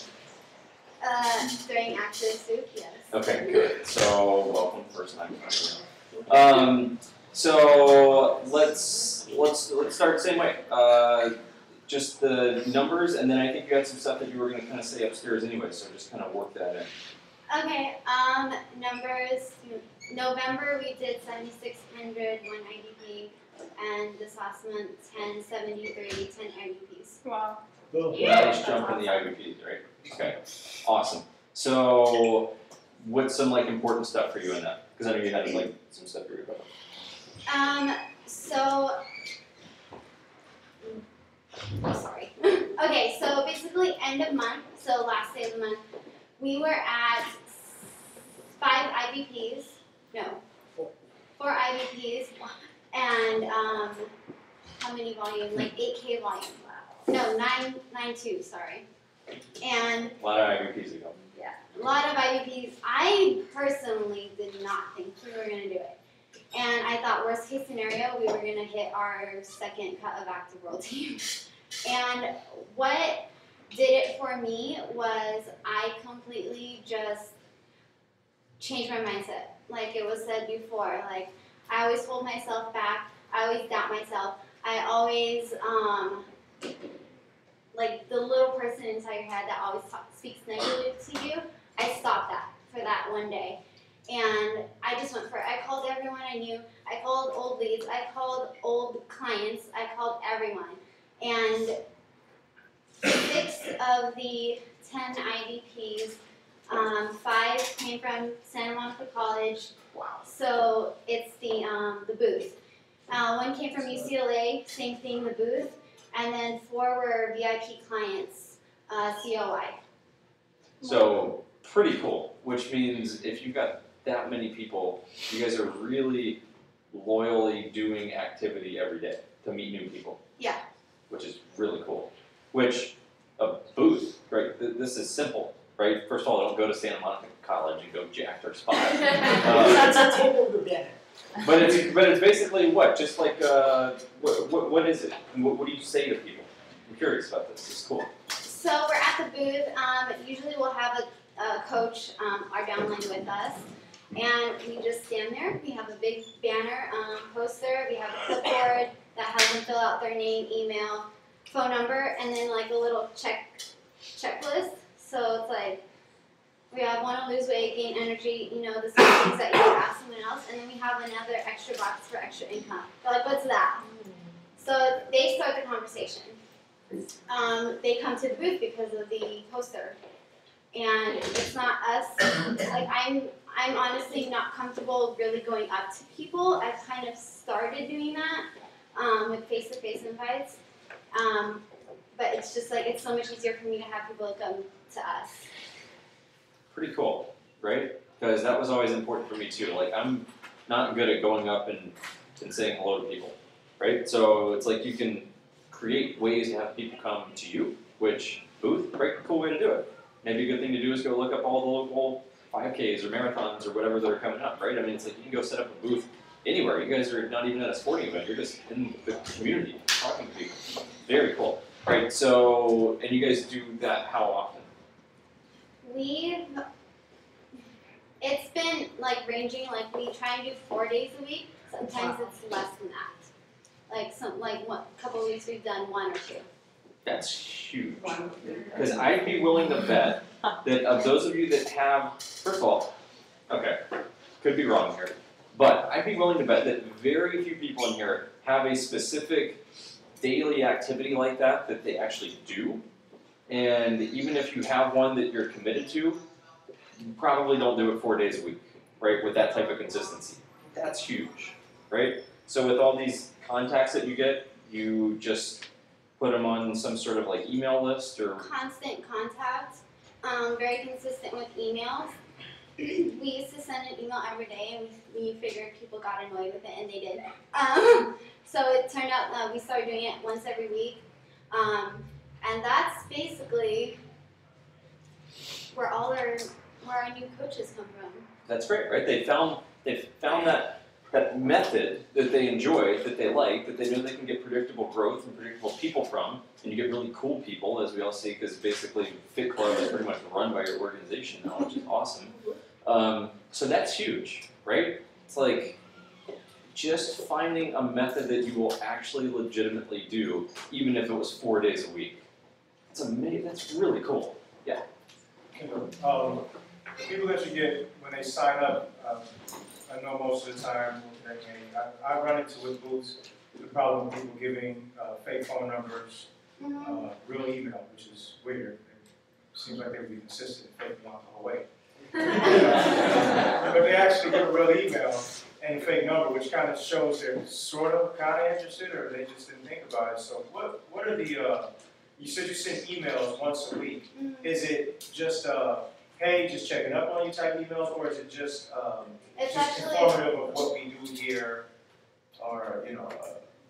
During active soup, yes. Okay, good. So, welcome, first time in front of the room. So let's start the same way. Just the numbers, and then I think you had some stuff that you were going to kind of say upstairs anyway. So just kind of work that in. Okay. Numbers. November we did 7,600 1 IDP, and this last month 1073 10 IDPs. Wow. Nice jump in the IVPs, right? Okay, awesome. So what's some important stuff for you in that? Because I know you had some stuff you were about. Sorry. Okay, so basically end of month, so last day of the month, we were at 5 IVPs, no, 4 IVPs, and how many volume? 8K volume. No, 9.2, sorry. And A lot of IVPs ago. a lot of IVPs. I personally did not think we were going to do it. And I thought worst case scenario, we were going to hit our second cut of active world team. And what did it for me was I completely just changed my mindset. Like it was said before, like I always hold myself back. I always doubt myself. I always, like the little person inside your head that always speaks negatively to you, I stopped that for that one day. And I just went for it. I called everyone I knew. I called old leads. I called old clients. I called everyone. And 6 of the 10 IDPs, 5 came from Santa Monica College. Wow. So it's the booth. 1 came from UCLA, same thing, the booth. And then 4 were VIP clients, COI. So pretty cool, which means if you've got that many people, you guys are really loyally doing activity every day to meet new people. Yeah. Which is really cool. Which, a booth, right, this is simple, right? First of all, don't go to Santa Monica College and go jack their spot. That's a table for dinner. But it's basically what? Just like, what is it? What do you say to people? I'm curious about this, it's cool. So we're at the booth. Usually we'll have a coach, our downline with us. And we just stand there. We have a big banner poster. We have a clipboard that has them fill out their name, email, phone number, and then like a little checklist. So it's like we have want to lose weight, gain energy, you know, the same things that you would ask someone else. And then we have another extra box for extra income. They're like, what's that? So they start the conversation. They come to the booth because of the poster. And it's not us. Like I'm honestly not comfortable really going up to people. I've kind of started doing that with face-to-face invites. But it's just like, it's so much easier for me to have people come to us. Pretty cool, right? Because that was always important for me too. Like I'm not good at going up and saying hello to people, right? So it's like you can create ways to have people come to you, which booth, right? Cool way to do it. Maybe a good thing to do is go look up all the local 5Ks or marathons or whatever that are coming up, right? I mean, it's like you can go set up a booth anywhere. You guys are not even at a sporting event. You're just in the community talking to people. Very cool, right? So, and you guys do that how often? It's been like ranging, like we try and do 4 days a week. Sometimes it's less than that. Like a couple of weeks we've done 1 or 2. That's huge. Because I'd be willing to bet that of those of you that have, first of all, okay, could be wrong here, but I'd be willing to bet that very few people in here have a specific daily activity like that they actually do. And even if you have one that you're committed to, you probably don't do it 4 days a week, right, with that type of consistency. That's huge, right? So with all these contacts that you get, you just put them on some sort of like email list or? Constant contact, very consistent with emails. We used to send an email every day, and we figured people got annoyed with it, and they did. So it turned out we started doing it once every week, and that's basically where our new coaches come from. That's great, right? They found that method that they enjoy, that they like, that they know they can get predictable growth and predictable people from, and you get really cool people, as we all see, because basically Fit Club is pretty much run by your organization now, which is awesome. So that's huge, right? It's like just finding a method that you will actually legitimately do, even if it was 4 days a week. It's amazing. That's really cool. Yeah. The people that you get when they sign up, I know most of the time, I run into with booths the problem of people giving fake phone numbers, real email, which is weird. It seems like they would be consistent and fake along the whole way. But they actually give a real email and a fake number, which kind of shows they're sort of kind of interested, or they just didn't think about it. So what are the, you said you send emails once a week. Is it just, hey, just checking up on you type emails, or is it just informative of what we do here, or, you know?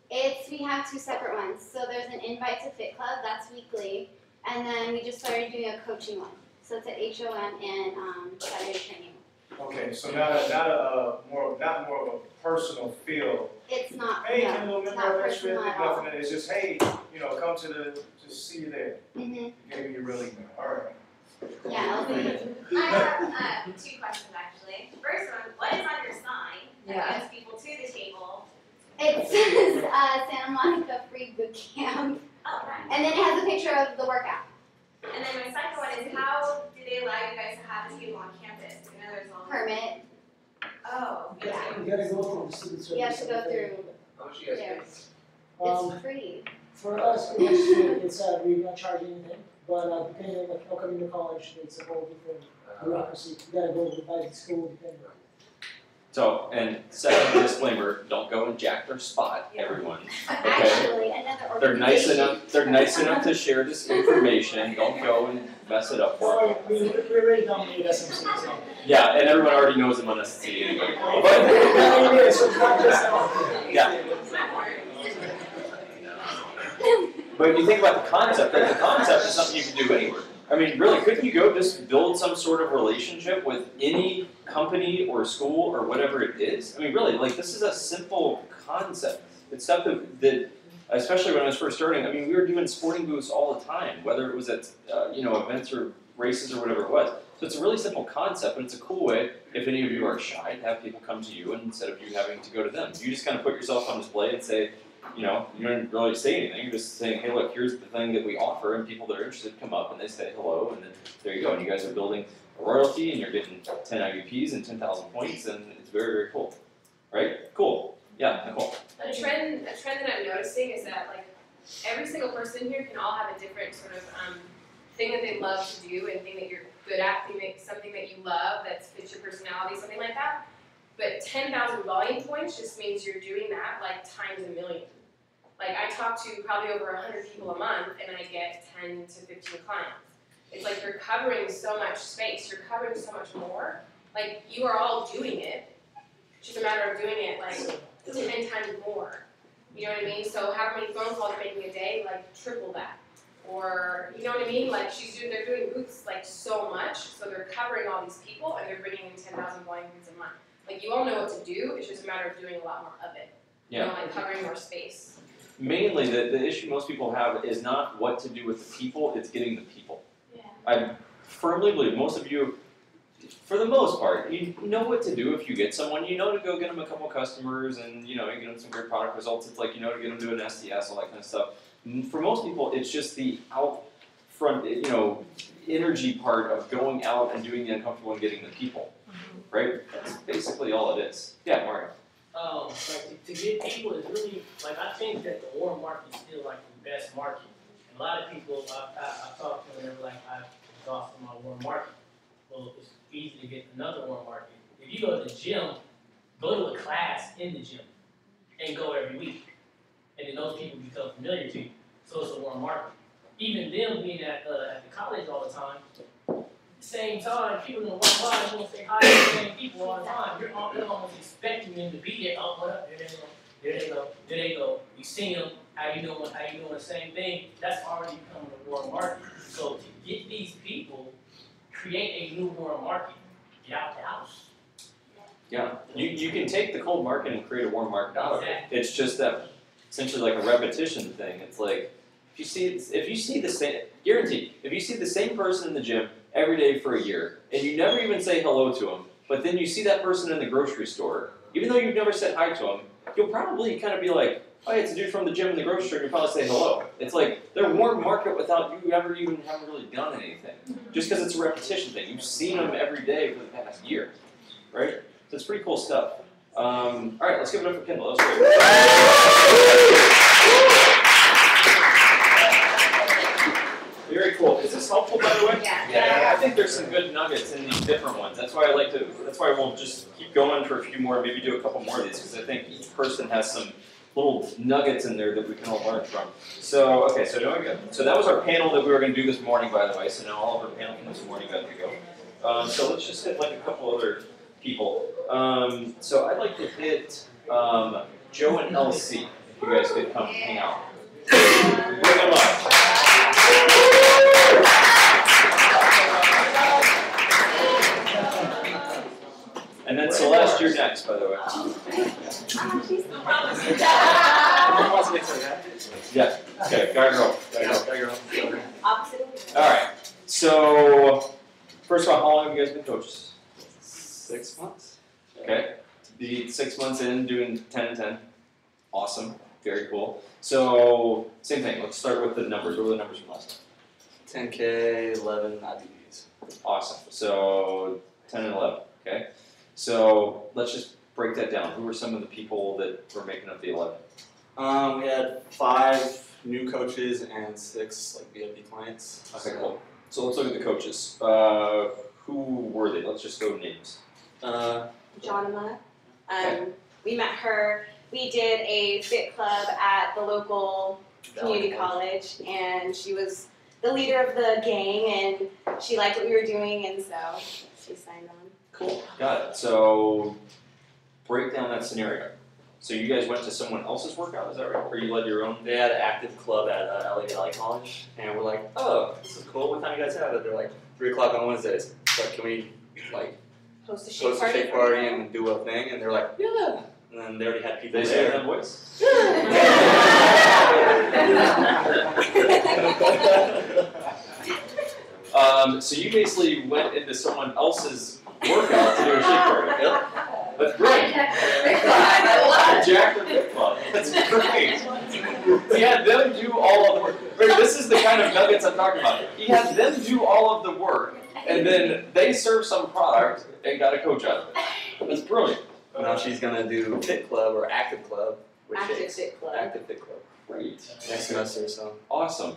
We have 2 separate ones. So there's an invite to Fit Club, that's weekly. And then we just started doing a coaching one. So it's a HOM and Saturday training. Okay, so not more of a personal feel. It's not, Hey, no, can you remember not that personal trip? at all. Nothing. It's just hey, come to just see you there. Mm-hmm. Maybe you really know. All right. Yeah, I'll see. I have 2 questions actually. First one, what is on your sign that gets people to the table? It says Santa Monica Free Boot Camp. Oh, right. And then it has a picture of the workout. And then my second one is how do they allow you guys to have a table on campus? I know there's all. Permit. Oh, Yeah. You gotta go through the student service. You have to go through. Oh, she has There. kids. It's free. For us, we don't charge anything, but depending on what coming to college, it's a whole different bureaucracy. You gotta go by the school, depending on. So, and second disclaimer, don't go and jack their spot, everyone. Okay? Actually, another organization. They're nice enough to share this information, don't go and mess it up for them. So we already dominated SMC, so. Yeah, and everyone already knows I'm on SC anyway. But, It's not just us. yeah. But if you think about the concept, right? The concept is something you can do anywhere. I mean, really, couldn't you go just build some sort of relationship with any company or school or whatever it is? I mean, really, like, this is a simple concept. It's stuff that especially when I was first starting, I mean, we were doing sporting booths all the time, whether it was at, events or races or whatever it was. So it's a really simple concept, but it's a cool way, if any of you are shy, to have people come to you instead of you having to go to them. You just kind of put yourself on display and say, you don't really say anything, you're just saying, hey look, here's the thing that we offer, and people that are interested come up and they say hello, and then there you go, and you guys are building a royalty, and you're getting 10 IVPs and 10,000 points, and it's very, very cool. Right? Cool. Yeah, Nicole. A trend that I'm noticing is that like every single person here can all have a different sort of thing that they love to do and thing that you're good at, something that you love that fits your personality, something like that. But 10,000 volume points just means you're doing that like times a million. Like I talk to probably over 100 people a month and I get 10 to 15 clients. It's like you're covering so much space, you're covering so much more. Like you are all doing it, it's just a matter of doing it like 10 times more. You know what I mean? So how many phone calls you're making a day, like triple that. Or, you know what I mean? Like they're doing booths like so much, so they're covering all these people and they're bringing in 10,000 volume booths a month. Like you all know what to do, it's just a matter of doing a lot more of it. Yeah. You know, like covering more space. Mainly, the issue most people have is not what to do with the people, it's getting the people. Yeah. I firmly believe most of you, for the most part, you know what to do if you get someone. You know to go get them a couple customers and, you get them some great product results. It's like, to get them to an SDS, all that kind of stuff. For most people, it's just the out front, energy part of going out and doing the uncomfortable and getting the people, right? That's basically all it is. Yeah, Mario. Like to get people is really, like I think that the warm market is still like the best market. And a lot of people I've talked to them, they're like, I've exhausted my warm market. Well, it's easy to get another warm market. If you go to the gym, go to a class in the gym and go every week. And then those people become familiar to you. So it's a warm market. Even them being at the college all the time, same time, people don't walk by and want to say hi to the same people all the time. You're almost expecting them to be there. Oh, what up? There they go. You see them. How you doing? The same thing. That's already becoming a warm market. So to get these people, create a new warm market. Get out the house. Yeah, you can take the cold market and create a warm market out of it. It's just that essentially like a repetition thing. It's like if you see the same, guaranteed, if you see the same person in the gym every day for a year, and you never even say hello to them, but then you see that person in the grocery store, even though you've never said hi to them, you'll probably kind of be like, oh, it's a dude from the gym in the grocery store, and you'll probably say hello. It's like they're warm market without you haven't really done anything. Just because it's a repetition thing. You've seen them every day for the past year, right? So it's pretty cool stuff. All right, let's give it up for Kendall. That was great. Very cool. Is this helpful, by the way? Yeah. I think there's some good nuggets in these different ones. That's why we'll just keep going for a few more, maybe do a couple more of these, because I think each person has some little nuggets in there that we can all learn from. So, okay, so that was our panel that we were going to do this morning, by the way. So now all of our panel from this morning got to go. So let's just hit like a couple other people. So I'd like to hit Joe and LC, if you guys could come hang out. Bring them up. Yeah, okay, guy or girl? Opposite. Alright, so, first of all, how long have you guys been coaches? 6 months. Okay, be 6 months in doing 10 and 10. Awesome, very cool. So, same thing, let's start with the numbers. What were the numbers from last time? 10K, 11 IBBs. Awesome, so 10 and 11, okay? So, let's just break that down. Who were some of the people that were making up the 11? We had 5 new coaches and 6 like VIP clients. Okay, cool. So let's look at the coaches. Who were they? Let's just go names. Jonama. Okay. We met her. We did a fit club at the local community college, and she was the leader of the gang, and she liked what we were doing, and so she signed on. Cool. Got it. So break down that scenario. So you guys went to someone else's workout, is that right? Or you led your own? They had an active club at LA Valley College, and we're like, oh, this is cool. What time you guys have it? They're like 3 o'clock on Wednesdays. Like, can we like Host a host a shake party and do a thing? And they're like, yeah. And then they already had people They say there. that voice? So you basically went into someone else's workout to do a shake party. Yep. That's great. Jack the Fit Club. That's great. He had them do all of the work. Right, this is the kind of nuggets I'm talking about. He had them do all of the work, and then they served some product and got a coach out of it. That's brilliant. Now she's gonna do Fit Club or Active Club. Which Active is Fit Club. Active Fit Club. Great. Next semester, so. Awesome.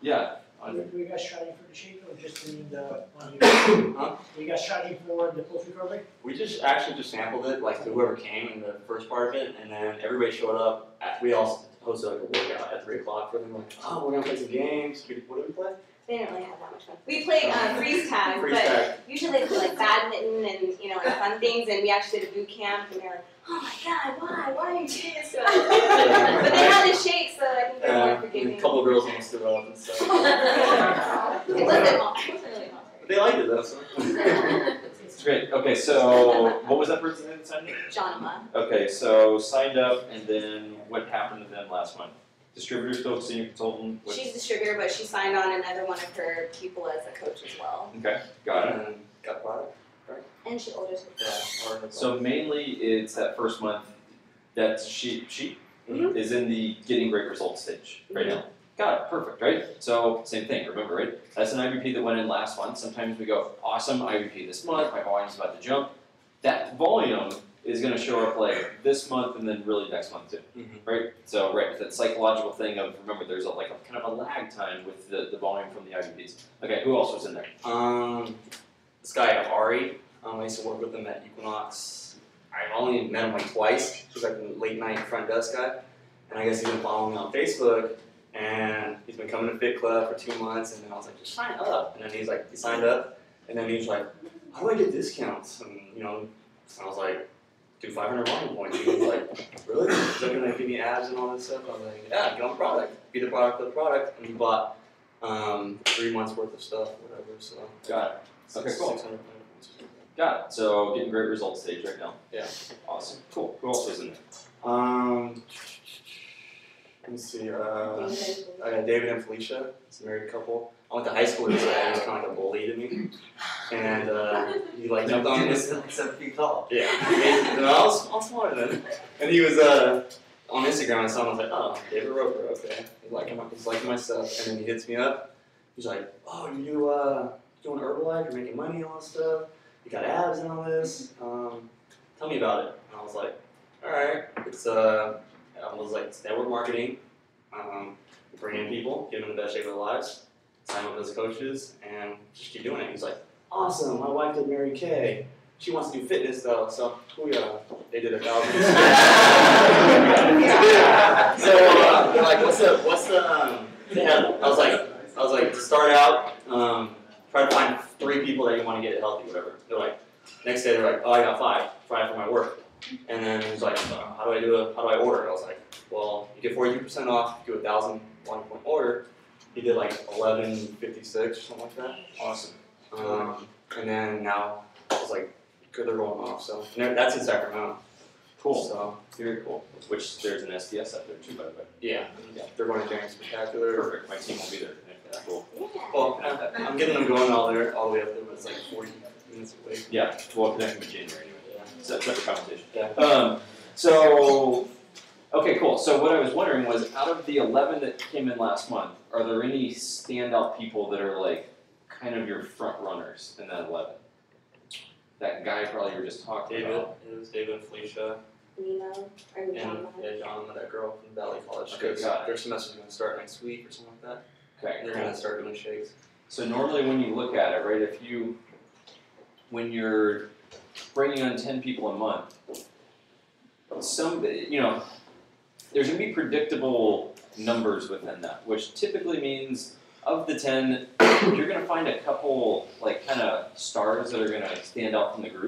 Yeah. Were you guys charging for the shake or just doing the one year? Huh? Were you guys charging for the close recovery? We just sampled it, like to whoever came in the first part of it, and then everybody showed up. We all hosted like a workout at 3 o'clock for them. Like, oh, we're gonna play some games. What do we play? They didn't really have that much fun. We played freeze tag, Freeze but tag. usually they play like badminton and like fun things. And we actually did a boot camp, and they're like, "Oh my God, why are you doing this to us?" But they had to shake, so I think they're more And forgiving. a couple of girls almost threw up and stuff. It wasn't hard. It wasn't really hard. They liked it though. So. It's great. Okay, so what was that person's name that signed up? Jonama. Okay, so signed up, and then what happened to them last month? Distributor still, senior consultant? What- She's distributor, but she signed on another one of her people as a coach as well. Okay, got it. And got product. And she orders her. Yeah. So mainly it's that first month that she Mhm. is in the getting great results stage right now. Got it, perfect, right? So same thing, remember, right? That's an IBP that went in last month. Sometimes we go, awesome, IBP this month, my volume's about to jump. That volume is gonna show up like this month and then really next month too, right? So, right, that psychological thing of, remember, there's a kind of a lag time with the volume from the IBPs. Okay, who else was in there? This guy Ari. I used to work with him at Equinox. I've only met him like twice. He's like a late night front desk guy, and I guess he's been following me on Facebook. And he's been coming to Fit Club for 2 months, and then I was like, just sign up. And then he signed up, and then he's like, how do I get discounts? And I was like, do 500 volume points. He was like, really? Is that gonna give me ads and all this stuff? I was like, yeah, get on the product. Be the product for the product. And he bought 3 months worth of stuff, whatever. So Got it. Okay, cool. 600 points. Got it. So getting great results stage right now. Yeah. Awesome. Cool. Who else was in there? Let me see. I got David and Felicia. It's a married couple. I went to high school with this guy. He was kind of like a bully to me, and he like jumped on this. 7 feet tall. Yeah. And I was smaller than him. And he was on Instagram. I saw him. I was like, oh, David Roper. Okay. He's liking my stuff. And then he hits me up. He's like, oh, you doing Herbalife? You're making money and all this stuff. You got abs and all this. Tell me about it. And I was like, all right. It's it's network marketing. Bring in people, give them the best shape of their lives, sign up as coaches, and just keep doing it. He's like, awesome. My wife did Mary Kay. She wants to do fitness though, so they did 1,000. So they're like, what's the? I was like, to start out, try to find 3 people that you want to get healthy, whatever. They're like, next day they're like, oh, I got 5 for my work. And then he's like, how do I order? I was like, well, you get 42% off, do 1,000 1 point order. He did like 1156 or something like that. Awesome. And then now it's like, good, they're rolling off. So that's in Sacramento. Cool. So Very cool. Which there's an SDS up there too, by the way. yeah, they're going to Daring Spectacular. Perfect. My team will be there. That's cool. Well, I'm getting them going all the way up there, but it's like 40 minutes away. Yeah. Well, connecting with January anyway. Yeah. So that's separate conversation. Yeah. So, okay, cool. So what I was wondering was, out of the 11 that came in last month, are there any standout people that are like kind of your front runners in that 11? That guy probably you were just talking David, about. it was David and Felicia, Nino, or and John. John, that girl from Valley College. Okay, Because got it. their semester's going to start next week or something like that. Okay. And they're going to start doing shakes. So normally when you look at it, right, when you're bringing on 10 people a month, there's gonna be predictable numbers within that, which typically means of the 10, you're gonna find a couple like kind of stars that are gonna stand out from the group.